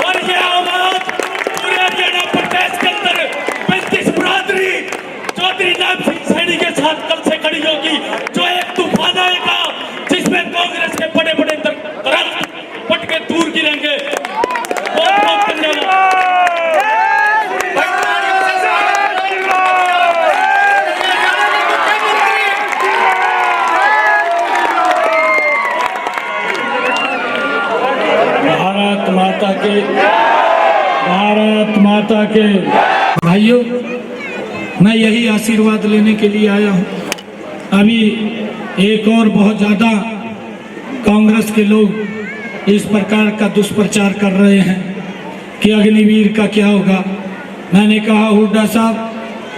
और ये आवाज पूरे हरियाणा प्रदेश के अंदर 35 बरादरी चौधरी नाम सिंह सैनी के साथ कल से खड़ी होगी, जो एक तूफान आएगा जिसमें कांग्रेस के बड़े बड़े दरख्त पट के दूर गिरेंगे। बहुत बहुत धन्यवाद। भारत माता के भाइयों, मैं यही आशीर्वाद लेने के लिए आया हूँ। अभी एक और बहुत ज़्यादा कांग्रेस के लोग इस प्रकार का दुष्प्रचार कर रहे हैं कि अग्निवीर का क्या होगा। मैंने कहा हुड्डा साहब,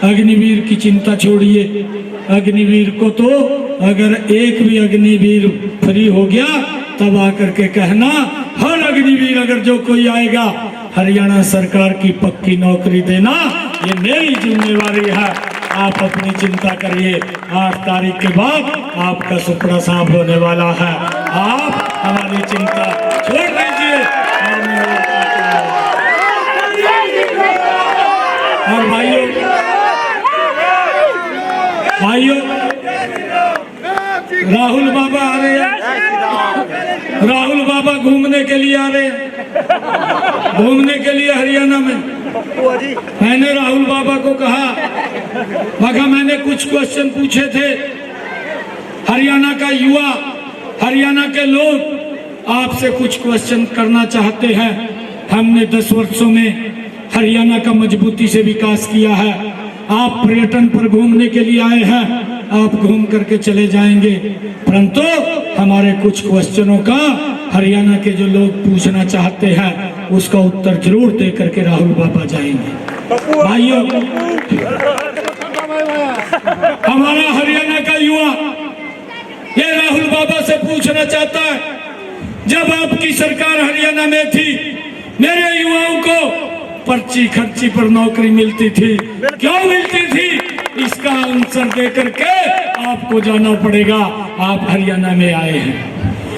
अग्निवीर की चिंता छोड़िए। अग्निवीर को तो अगर एक भी अग्निवीर फ्री हो गया तब आकर के कहना, हर अग्निवीर अगर जो कोई आएगा हरियाणा सरकार की पक्की नौकरी देना, ये मेरी जिम्मेवारी है। आप अपनी चिंता करिए, 8 तारीख के बाद आपका सुपड़ा साफ होने वाला है। आप हमारी चिंता छोड़ दीजिए। और भाइयों, राहुल बाबा आ रहे हैं। राहुल बाबा घूमने के लिए आ रहे हैं, घूमने के लिए हरियाणा में। मैंने राहुल बाबा को कहा, मगर मैंने कुछ क्वेश्चन पूछे थे। हरियाणा का युवा, हरियाणा के लोग आपसे कुछ क्वेश्चन करना चाहते हैं। हमने 10 वर्षों में हरियाणा का मजबूती से विकास किया है। आप पर्यटन पर घूमने के लिए आए हैं, आप घूम करके चले जाएंगे, परंतु हमारे कुछ क्वेश्चनों का हरियाणा के जो लोग पूछना चाहते हैं उसका उत्तर जरूर दे करके राहुल बाबा जाएंगे। भाइयों, हमारा हरियाणा का युवा ये राहुल बाबा से पूछना चाहता है, जब आपकी सरकार हरियाणा में थी मेरे युवाओं को पर्ची खर्ची पर नौकरी मिलती थी, क्यों मिलती थी? इसका आंसर दे करके आपको जाना पड़ेगा। आप हरियाणा में आए हैं।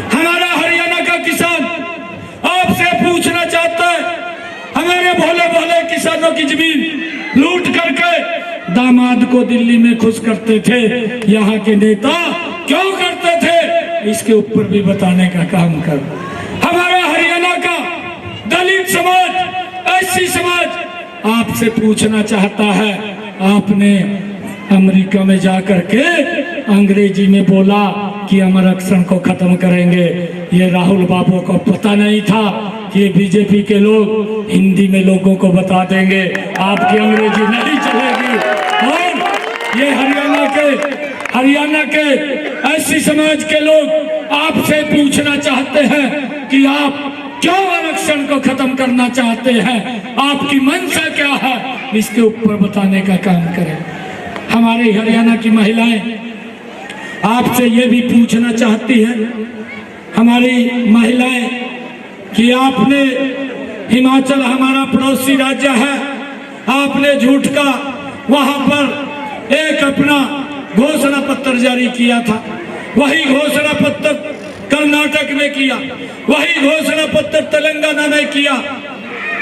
हमारा हरियाणा का किसान आपसे पूछना चाहता है, हमारे भोले भोले किसानों की जमीन लूट करके दामाद को दिल्ली में खुश करते थे, यहाँ के नेता क्यों करते थे? इसके ऊपर भी बताने का काम कर। हमारा हरियाणा का दलित समाज, एससी समाज आपसे पूछना चाहता है, आपने अमेरिका में जाकर के अंग्रेजी में बोला कि हम आरक्षण को खत्म करेंगे। ये राहुल बाबू को पता नहीं था कि ये बीजेपी के लोग हिंदी में लोगों को बता देंगे, आपकी अंग्रेजी नहीं चलेगी। और ये हरियाणा के एससी समाज के लोग आपसे पूछना चाहते हैं कि आप क्यों आरक्षण को खत्म करना चाहते हैं, आपकी मंशा क्या है? इसके ऊपर बताने का काम करें। हमारे हरियाणा की महिलाएं आपसे ये भी पूछना चाहती हैं, हमारी महिलाएं, कि आपने हिमाचल हमारा पड़ोसी राज्य है, आपने झूठ का वहां पर एक अपना घोषणा पत्र जारी किया था, वही घोषणा पत्र कर्नाटक में किया, वही घोषणा पत्र तेलंगाना में किया,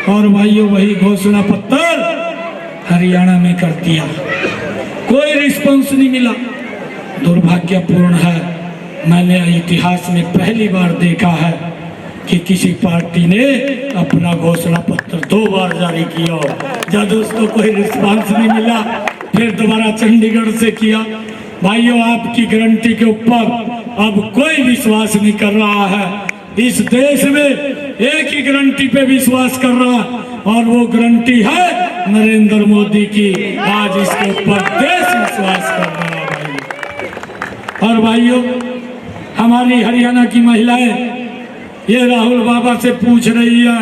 और भाइयों वही घोषणा पत्र हरियाणा में कर दिया। कोई रिस्पॉन्स नहीं मिला। दुर्भाग्यपूर्ण है, मैंने इतिहास में पहली बार देखा है कि किसी पार्टी ने अपना घोषणा पत्र 2 बार जारी किया, जब उसको कोई रिस्पॉन्स नहीं मिला फिर दोबारा चंडीगढ़ से किया। भाइयों, आपकी गारंटी के ऊपर अब कोई विश्वास नहीं कर रहा है। इस देश में एक ही गारंटी पे विश्वास कर रहा, और वो गारंटी है नरेंद्र मोदी की। आज इसके ऊपर देश विश्वास कर रहा है भाई। और भाइयों, हमारी हरियाणा की महिलाएं ये राहुल बाबा से पूछ रही है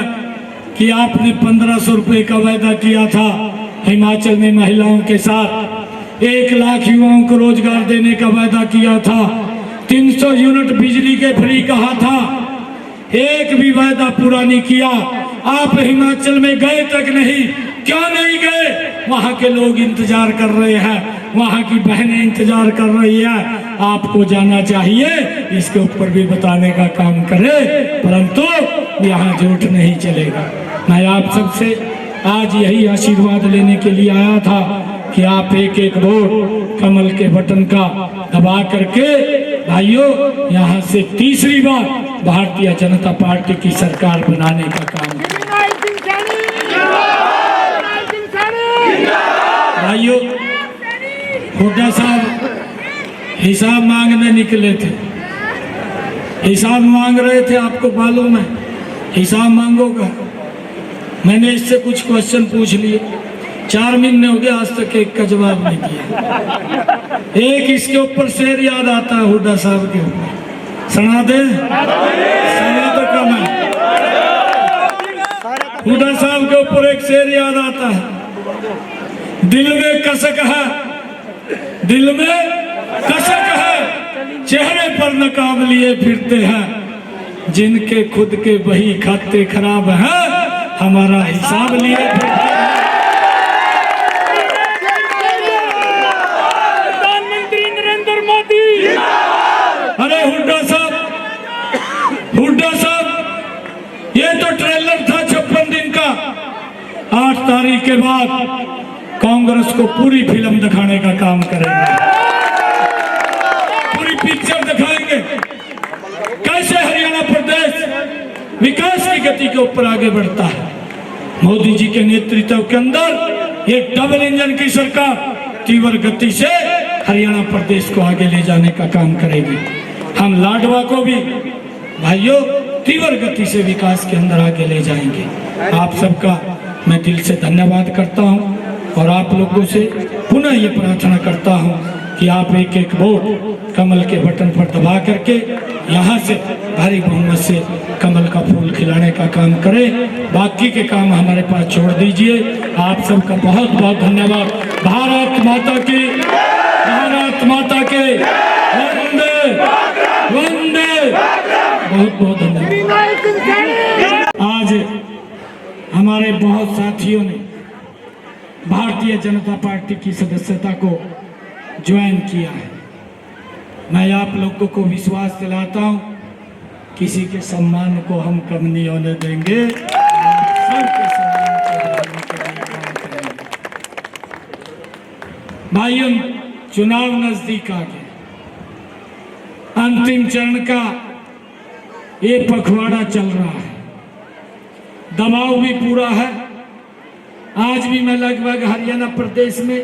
कि आपने 1500 रुपए का वायदा किया था हिमाचल में महिलाओं के साथ, 1 लाख युवाओं को रोजगार देने का वायदा किया था, 300 यूनिट बिजली के फ्री कहा था, एक भी वायदा पूरा नहीं किया। आप हिमाचल में गए तक नहीं, क्यों नहीं गए? वहां के लोग इंतजार कर रहे हैं, वहां की बहनें इंतजार कर रही है। आपको जाना चाहिए, इसके ऊपर भी बताने का काम करे, परंतु यहाँ झूठ नहीं चलेगा। मैं आप सबसे आज यही आशीर्वाद लेने के लिए आया था कि आप एक एक वोट कमल के बटन का दबा करके भाइयों यहाँ से तीसरी बार भारतीय जनता पार्टी की सरकार बनाने का काम करें। भाइयों, हुड्डा साहब हिसाब मांगने निकले थे, हिसाब मांग रहे थे, आपको मालूम है हिसाब मांगोगा। मैंने इससे कुछ क्वेश्चन पूछ लिए, 4 महीने हो गए आज तक एक का जवाब नहीं दिया। एक इसके ऊपर शेर याद आता है हुड्डा साहब के ऊपर, सुना दे, समय तो कम है। हुड्डा साहब के ऊपर एक शेर याद आता है, दिल में कसक है, दिल में कसक है, चेहरे पर नकाब लिए फिरते हैं, जिनके खुद के बही खाते खराब हैं, हमारा हिसाब लिए फिरते हैं। प्रधानमंत्री नरेंद्र मोदी। अरे हुड्डा साहब, ये तो ट्रेलर था 56 दिन का। 8 तारीख के बाद कांग्रेस को पूरी फिल्म दिखाने का काम करेंगे, पूरी पिक्चर दिखाएंगे, कैसे हरियाणा प्रदेश विकास की गति के ऊपर आगे बढ़ता है। मोदी जी के नेतृत्व के अंदर एक डबल इंजन की सरकार तीव्र गति से हरियाणा प्रदेश को आगे ले जाने का काम करेगी। हम लाडवा को भी भाइयों तीव्र गति से विकास के अंदर आगे ले जाएंगे। आप सबका मैं दिल से धन्यवाद करता हूं और आप लोगों से पुनः ये प्रार्थना करता हूं कि आप एक एक वोट कमल के बटन पर दबा करके यहाँ से भारी बहुमत से कमल का फूल खिलाने का काम करें। बाकी के काम हमारे पास छोड़ दीजिए। आप सबका बहुत बहुत धन्यवाद। भारत माता की, भारत माता के वंदे वंदे, बहुत बहुत धन्यवाद। आज हमारे बहुत साथियों ने भारतीय जनता पार्टी की सदस्यता को ज्वाइन किया है। मैं आप लोगों को विश्वास दिलाता हूं, किसी के सम्मान को हम कम नहीं होने देंगे, सबके सम्मान को बढ़ाने के लिए काम करेंगे। भाइयों, चुनाव नजदीक आ गए, अंतिम चरण का ये पखवाड़ा चल रहा है, दबाव भी पूरा है। आज भी मैं लगभग हरियाणा प्रदेश में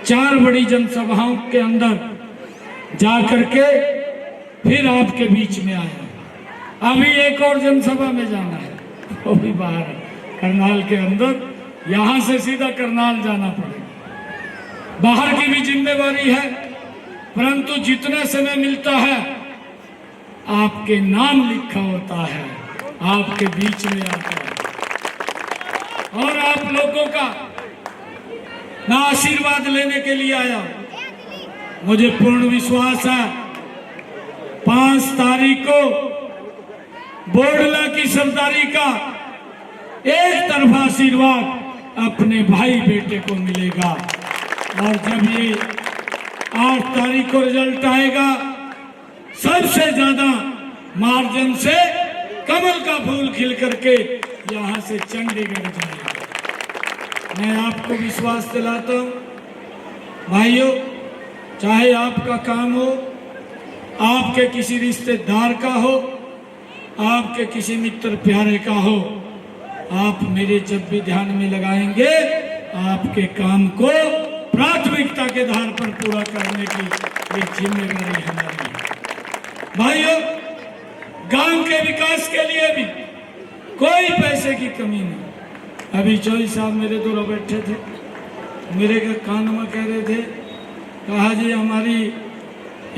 4 बड़ी जनसभाओं के अंदर जाकर के फिर आपके बीच में आया। अभी एक और जनसभा में जाना है, वो भी बाहर है, करनाल के अंदर। यहां से सीधा करनाल जाना पड़ेगा। बाहर की भी जिम्मेवारी है, परंतु जितना समय मिलता है आपके नाम लिखा होता है, आपके बीच में आता है और आप लोगों का मैं आशीर्वाद लेने के लिए आया। मुझे पूर्ण विश्वास है 5 तारीख को बोडला की सरदारी का एक तरफा आशीर्वाद अपने भाई बेटे को मिलेगा और जब ये 8 तारीख को रिजल्ट आएगा, सबसे ज्यादा मार्जिन से कमल का फूल खिल करके यहाँ से चंडीगढ़ जाएगा। मैं आपको विश्वास दिलाता हूँ भाइयों, चाहे आपका काम हो, आपके किसी रिश्तेदार का हो, आपके किसी मित्र प्यारे का हो, आप मेरे जब भी ध्यान में लगाएंगे, आपके काम को प्राथमिकता के आधार पर पूरा करने की ये जिम्मेदारी हमारी है। भाइयों, गांव के विकास के लिए भी कोई पैसे की कमी नहीं। अभी चौधरी साहब मेरे दूर बैठे थे, मेरे कान में कह रहे थे, कहा जी हमारी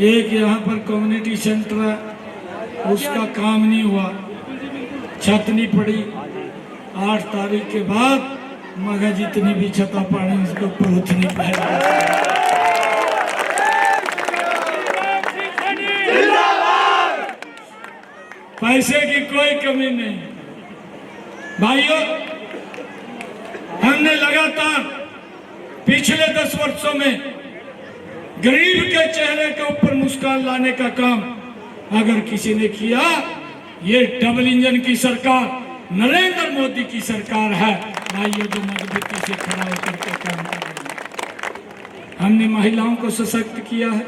एक यहाँ पर कम्युनिटी सेंटर है, उसका काम नहीं हुआ, छत नहीं पड़ी। 8 तारीख के बाद मगर जितनी भी छता पानी उसको ऊपर उठनी पाएगी। पैसे की कोई कमी नहीं। भाइयों, हमने लगातार पिछले 10 वर्षों में गरीब के चेहरे के ऊपर मुस्कान लाने का काम अगर किसी ने किया, ये डबल इंजन की सरकार नरेंद्र मोदी की सरकार है भाइयों, जो मजबूती से खड़ा होकर के काम कर रही है। हमने महिलाओं को सशक्त किया है,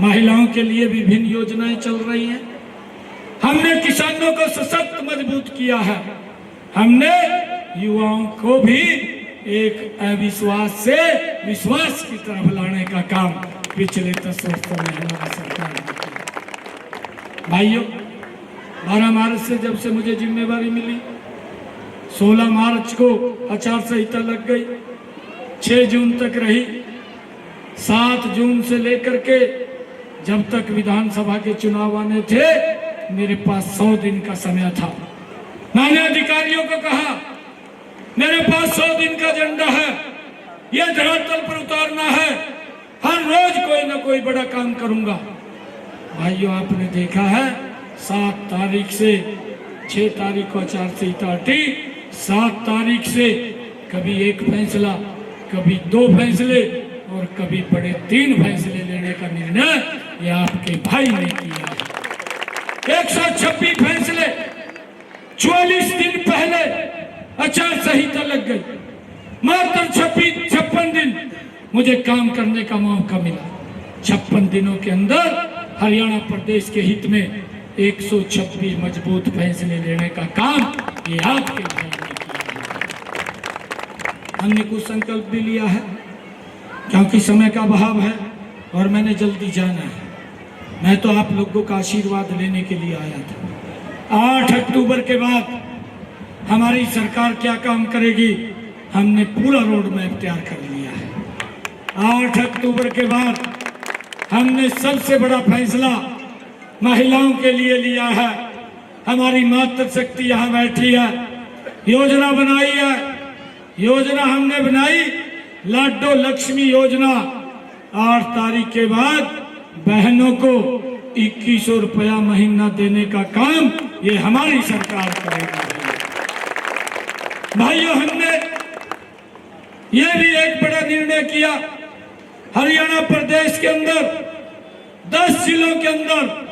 महिलाओं के लिए विभिन्न योजनाएं चल रही हैं। हमने किसानों को सशक्त मजबूत किया है। हमने युवाओं को भी एक अविश्वास से विश्वास की तरफ लाने का काम पिछले 10 वर्षों में हमारी सरकार ने किया। भाइयों, 12 मार्च से जब से मुझे जिम्मेवारी मिली, 16 मार्च को आचार संहिता लग गई, 6 जून तक रही, 7 जून से लेकर के जब तक विधानसभा के चुनाव आने थे, मेरे पास 100 दिन का समय था। मैंने अधिकारियों को कहा, मेरे पास 100 दिन का एजेंडा है, ये धरातल पर उतारना है, हर रोज कोई ना कोई बड़ा काम करूंगा। भाइयों, आपने देखा है 7 तारीख से 6 तारीख को आचार संहिता हटी, 7 तारीख से कभी एक फैसला, कभी 2 फैसले और कभी बड़े 3 फैसले लेने का निर्णय ये आपके भाई ने किया है। 126 फैसले 44 दिन पहले आचार संहिता लग गई, मात्र 56 दिन मुझे काम करने का मौका मिला। 56 दिनों के अंदर हरियाणा प्रदेश के हित में 126 मजबूत फैसले लेने का काम ये आपके भाई ने किया। हमने कुछ संकल्प भी लिया है, क्योंकि समय का अभाव है और मैंने जल्दी जाना है। मैं तो आप लोगों का आशीर्वाद लेने के लिए आया था। 8 अक्टूबर के बाद हमारी सरकार क्या काम करेगी, हमने पूरा रोड मैप तैयार कर लिया है। 8 अक्टूबर के बाद हमने सबसे बड़ा फैसला महिलाओं के लिए लिया है। हमारी मातृशक्ति यहाँ बैठी है, योजना बनाई है। योजना हमने बनाई लाडो लक्ष्मी योजना। 8 तारीख के बाद बहनों को 2100 रुपया महीना देने का काम ये हमारी सरकार करेगी। भाइयों, हमने ये भी एक बड़ा निर्णय किया, हरियाणा प्रदेश के अंदर 10 जिलों के अंदर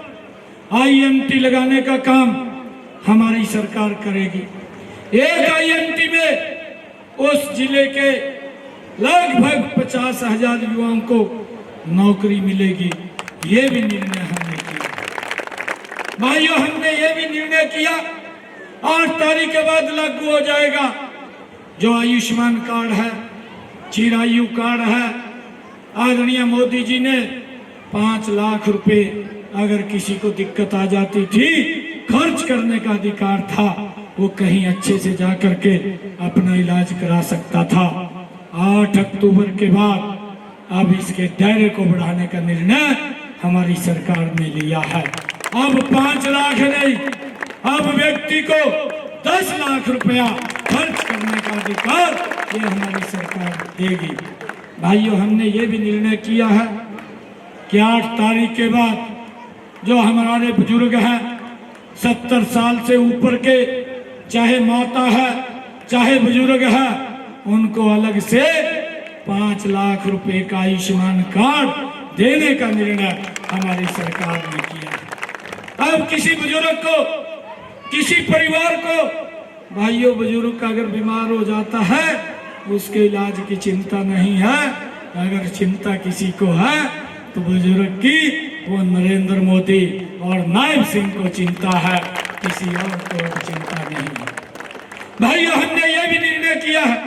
IMT लगाने का काम हमारी सरकार करेगी। एक IMT में उस जिले के लगभग 50,000 युवाओं को नौकरी मिलेगी। ये भी निर्णय हमने किया। भाइयों, हमने ये भी निर्णय किया 8 तारीख के बाद लागू हो जाएगा जो आयुष्मान कार्ड है, चिरायु कार्ड है। आदरणीय मोदी जी ने 5 लाख रुपए अगर किसी को दिक्कत आ जाती थी, खर्च करने का अधिकार था, वो कहीं अच्छे से जाकर के अपना इलाज करा सकता था। 8 अक्टूबर के बाद अब इसके दायरे को बढ़ाने का निर्णय हमारी सरकार ने लिया है। अब 5 लाख नहीं, अब व्यक्ति को 10 लाख रुपया खर्च करने का अधिकार ये हमारी सरकार देगी। भाइयों, हमने ये भी निर्णय किया है कि 8 तारीख के बाद जो हमारे बुजुर्ग हैं 70 साल से ऊपर के, चाहे माता है चाहे बुजुर्ग है, उनको अलग से 5 लाख रुपए का आयुष्मान कार्ड देने का निर्णय हमारी सरकार ने किया। अब किसी बुजुर्ग को, किसी परिवार को, भाइयों, बुजुर्ग का अगर बीमार हो जाता है उसके इलाज की चिंता नहीं है। अगर चिंता किसी को है तो बुजुर्ग की वो नरेंद्र मोदी और नायब सिंह को चिंता है, किसी और को चिंता नहीं है। भाइयों, हमने ये भी निर्णय किया है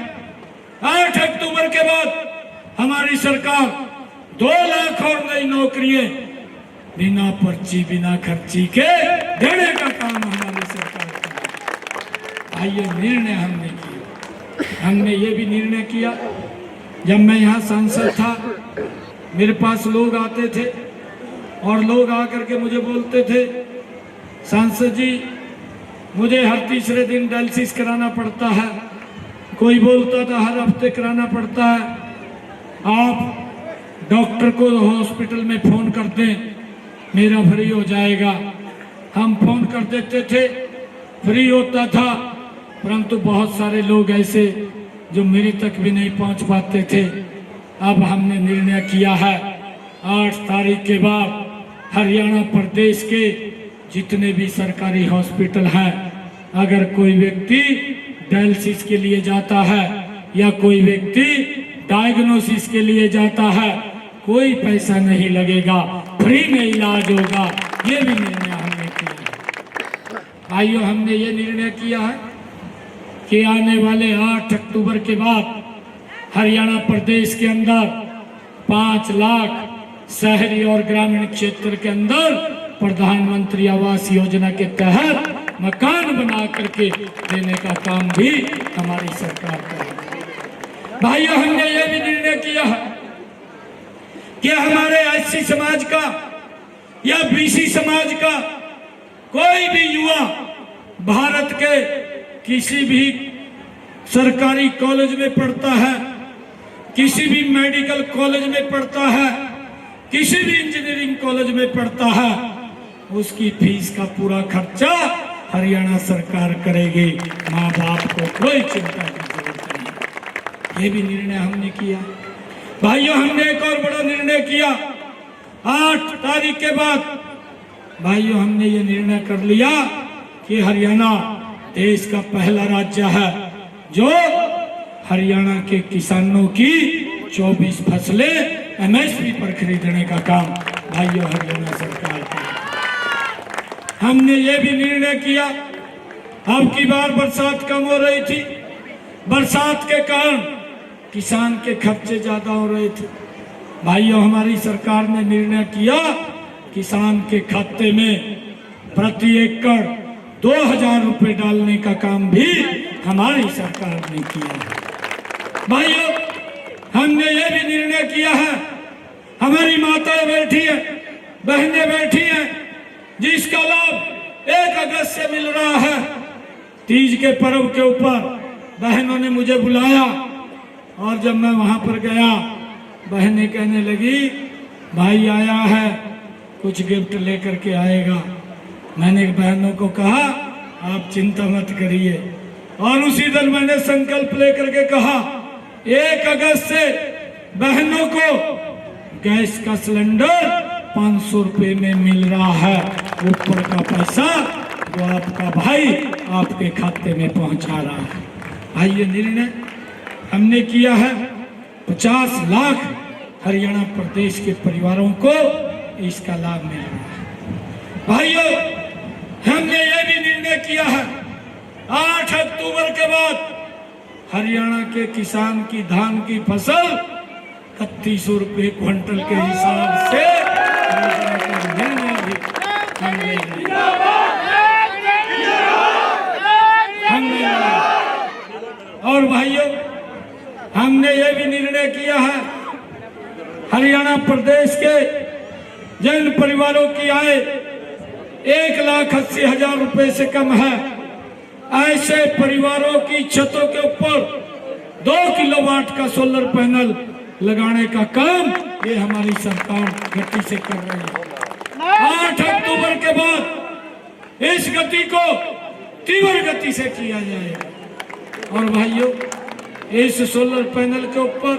8 अक्टूबर के बाद हमारी सरकार 2 लाख और नई नौकरियां बिना पर्ची बिना खर्ची के देने का काम हमारी सरकार का। भाइयों, निर्णय हमने किया। हमने ये भी निर्णय किया, जब मैं यहाँ सांसद था मेरे पास लोग आते थे और लोग आकर के मुझे बोलते थे, सांसद जी मुझे हर तीसरे दिन डायलिसिस कराना पड़ता है। कोई बोलता था हर हफ्ते कराना पड़ता है। आप डॉक्टर को हॉस्पिटल में फोन कर दें, मेरा फ्री हो जाएगा। हम फोन कर देते थे, फ्री होता था, परंतु बहुत सारे लोग ऐसे जो मेरे तक भी नहीं पहुंच पाते थे। अब हमने निर्णय किया है 8 तारीख के बाद हरियाणा प्रदेश के जितने भी सरकारी हॉस्पिटल हैं, अगर कोई व्यक्ति डायलिसिस के लिए जाता है या कोई व्यक्ति डायग्नोसिस के लिए जाता है, कोई पैसा नहीं लगेगा, फ्री में इलाज होगा। ये भी निर्णय हमने किया है। भाइयों, हमने ये निर्णय किया है कि आने वाले 8 अक्टूबर के बाद हरियाणा प्रदेश के अंदर 5 लाख शहरी और ग्रामीण क्षेत्र के अंदर प्रधानमंत्री आवास योजना के तहत मकान बना करके देने का काम भी हमारी सरकार करेगी। भाइयों, हमने ये भी निर्णय किया है कि हमारे एससी समाज का या बीसी समाज का कोई भी युवा भारत के किसी भी सरकारी कॉलेज में पढ़ता है, किसी भी मेडिकल कॉलेज में पढ़ता है, किसी भी इंजीनियरिंग कॉलेज में पढ़ता है, उसकी फीस का पूरा खर्चा हरियाणा सरकार करेगी। माँ बाप को कोई चिंता की जरूरत नहीं। ये भी निर्णय हमने किया। भाइयों, हमने एक और बड़ा निर्णय किया। 8 तारीख के बाद भाइयों हमने ये निर्णय कर लिया कि हरियाणा देश का पहला राज्य है जो हरियाणा के किसानों की 24 फसलें MSP पर खरीदने का काम भाइयों हरियाणा सरकार का। हमने ये भी निर्णय किया, अब की बार बरसात कम हो रही थी, बरसात के कारण किसान के खर्चे ज्यादा हो रहे थे। भाइयों, हमारी सरकार ने निर्णय किया किसान के खाते में प्रति एकड़ 2000 रुपए डालने का काम भी हमारी सरकार ने किया। भाइयों, हमने ये भी निर्णय किया है, हमारी माताएं बैठी है, बहनें बैठी हैं, जिसका लाभ 1 अगस्त से मिल रहा है। तीज के पर्व के ऊपर बहनों ने मुझे बुलाया और जब मैं वहां पर गया, बहनें कहने लगी भाई आया है, कुछ गिफ्ट लेकर के आएगा। मैंने बहनों को कहा आप चिंता मत करिए, और उसी दिन मैंने संकल्प लेकर के कहा 1 अगस्त से बहनों को गैस का सिलेंडर 500 रुपए में मिल रहा है। ऊपर का पैसा वो आपका भाई आपके खाते में पहुंचा रहा है। भाई, ये निर्णय हमने किया है। 50 लाख हरियाणा प्रदेश के परिवारों को इसका लाभ मिल रहा है। भाइयों, हमने ये भी निर्णय किया है 8 अक्टूबर के बाद हरियाणा के किसान की धान की फसल 3100 रुपए क्विंटल के हिसाब से निर्णय भी हमने लिया। और भाइयों, हमने ये भी निर्णय किया है हरियाणा प्रदेश के जिन परिवारों की आय 1,80,000 रुपए से कम है, ऐसे परिवारों की छतों के ऊपर 2 किलोवाट का सोलर पैनल लगाने का काम ये हमारी सरकार गति से कर रही है। 8 अक्टूबर के बाद इस गति को तीव्र गति से किया जाएगा। और भाइयों, इस सोलर पैनल के ऊपर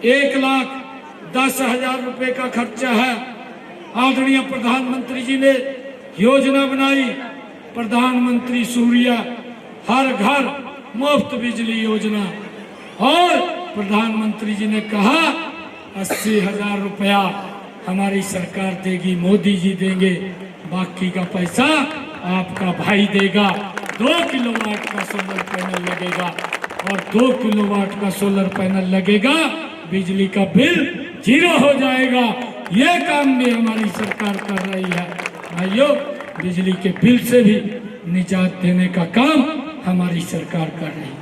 1,10,000 रुपए का खर्चा है। आदरणीय प्रधानमंत्री जी ने योजना बनाई, प्रधानमंत्री सूर्य हर घर मुफ्त बिजली योजना, और प्रधानमंत्री जी ने कहा 80,000 रुपया हमारी सरकार देगी, मोदी जी देंगे, बाकी का पैसा आपका भाई देगा। 2 किलोवाट का सोलर पैनल लगेगा, और 2 किलोवाट का सोलर पैनल लगेगा, बिजली का बिल 0 हो जाएगा। ये काम भी हमारी सरकार कर रही है। भाइयों, बिजली के बिल से भी निजात देने का काम हमारी सरकार कर रही है।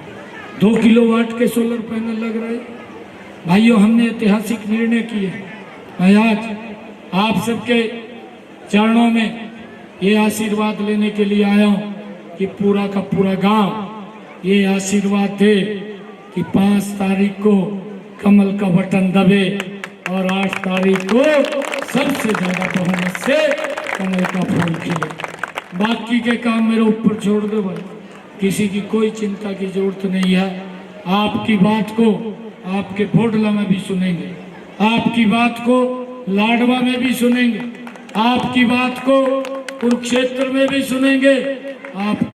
2 किलोवाट के सोलर पैनल लग रहे। भाइयों, हमने ऐतिहासिक निर्णय किए। मैं आज आप सबके चरणों में ये आशीर्वाद लेने के लिए आया हूँ कि पूरा का पूरा गांव ये आशीर्वाद दे कि 5 तारीख को कमल का बटन दबे और 8 तारीख को सबसे ज्यादा बहुमत से कमल का फूल खिले। बाकी के काम मेरे ऊपर छोड़ दो भाई, किसी की कोई चिंता की जरूरत नहीं है। आपकी बात को आपके बोडला में भी सुनेंगे, आपकी बात को लाडवा में भी सुनेंगे, आपकी बात को कुरुक्षेत्र में भी सुनेंगे। आप